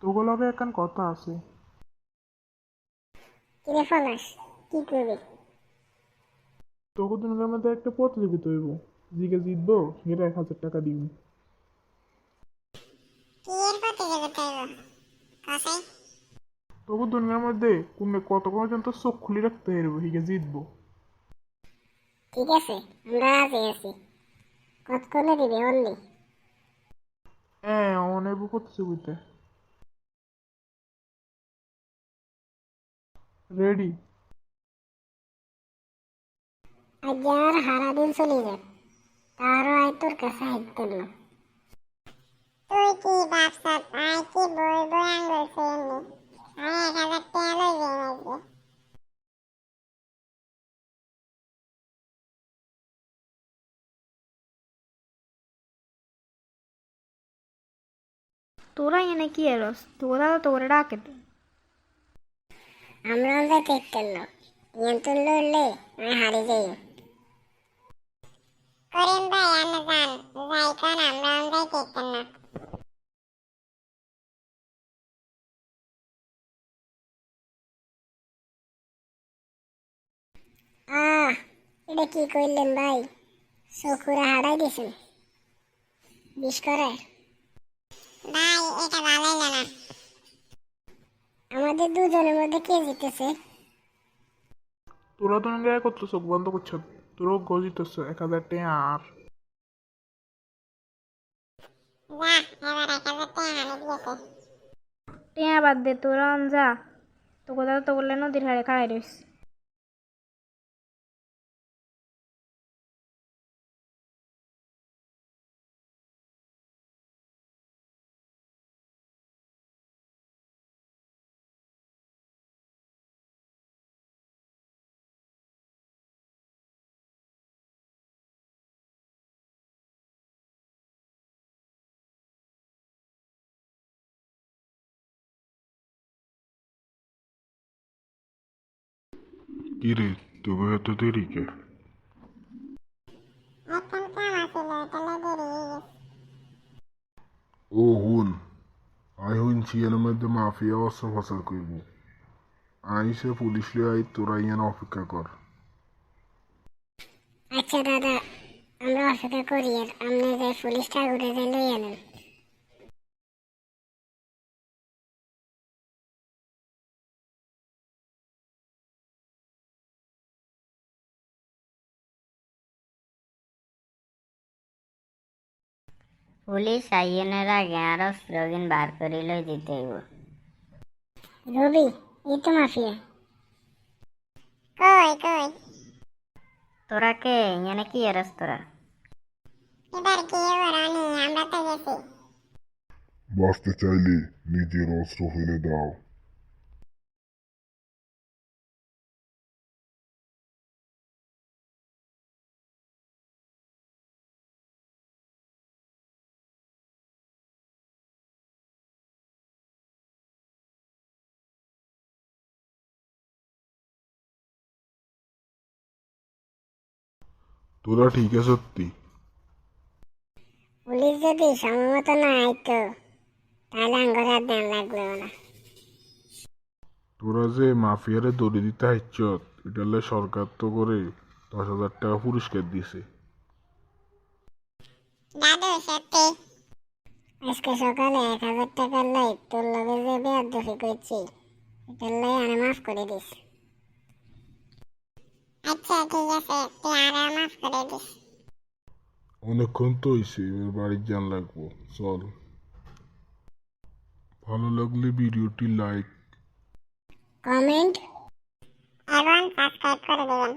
তোকে লগে এখন কথা আছে। কিরে ফলাস, কি করবি? তোকে দুজনের মধ্যে একটা প্রতিযোগিতা হইব, জিগে জিতবো সেটা 1,000 টাকা দিব। কি এর প্রতিযোগিতা হইব কাসাই? তোকে দুজনের মধ্যে কোনে কত পর্যন্ত চোখ খুলে রাখতে পারবো হিগে জিতবো। ঠিক আছে, আমরা রাজি আছি। কতক্ষণে দিবি অনলি? হ্যাঁ, অনেক প্রতিযোগিতা। রেডি? আজ আর সারাদিন চলে যাক, তারও আয় তোর কাছে হাইতেন না। তুই কি ভাবছস আয় কি বই বই আঙ্গুল ছুঁয়েনি? আমি 1,000 টাকা লই যাই নাকি? তোরা এনে কি এরস? তোরা তো তোরে ডাকে তো। আমরা যাইতে ইতেন না, ইয়ান তুই লড়লে আমি হারি যাই। করিম ভাই আনে যান, যাই কারণ আমরা যাইতে ইতেন না। আহ, এটা কি কইলেন ভাই? চকুরে হারাই দিছেন। বিষ করে ভাই, এটা ভালো হইলো না। আমাদের দুজনের মধ্যে কে জিতেছে? তোরা দুজনে একত্র চোখ বন্ধ করছ, তোরও গজিতেছ 1,000 টাকা আর। যা, এবার 1,000 টাকা হারিয়ে দিয়েছে। টিয়া বাদ দে, তোরা অন যা। তোকে দাদা তো বললে নদীর হাড়ে খাড়াই রইস। কিরে, তবে এত দেরি কে? এখন কাম আছিল, তাহলে দেরি হয়ে গেছে। ও হুন, আই শুনছি এর মধ্যে মাফিয়া অস্ত্র ফসল করব। আইসে পুলিশ লিয়ে আই, তোরা ইয়ান অপেক্ষা কর। আচ্ছা দাদা, আমরা অপেক্ষা করি আর আপনি যে পুলিশ ঠাকুরে যে লই আনেন। পুলিশ আইনের আগে আরো স্লোগান বার করে লই যেতে হইব। রবি, এই তো মাফিয়া। কই কই? তোরা কে এনে কি এরস তোরা? এবার কি এবার আনি, আমরা তো গেছি। বাঁচতে চাইলে নিজের অস্ত্র ফেলে দাও। তোরা ঠিক আছে সত্যি? পুলিশ যদি সময় মতো না আইতো, তাহলে আঙ্গরে আর দেন লাগলো না। তোরা যে মাফিয়ারে দড়ি দিতে হাইচ্ছ, এটালে সরকার তো করে 10,000 টাকা পুরস্কার দিছে। দাদু সত্যি, আজকে সকালে 1,000 টাকার লাই তোর লগে যে বেয়াদবি করছি, এটার লাই আনে মাফ করে দিস। আচ্ছা ঠিক আছে, তুই আর মাফ করে দিস। অনেকক্ষণ তো হইছে, এবার বাড়ির যান লাগবো। চল, ভালো লাগলে ভিডিওটি লাইক কমেন্ট এবং সাবস্ক্রাইব করে দেবেন।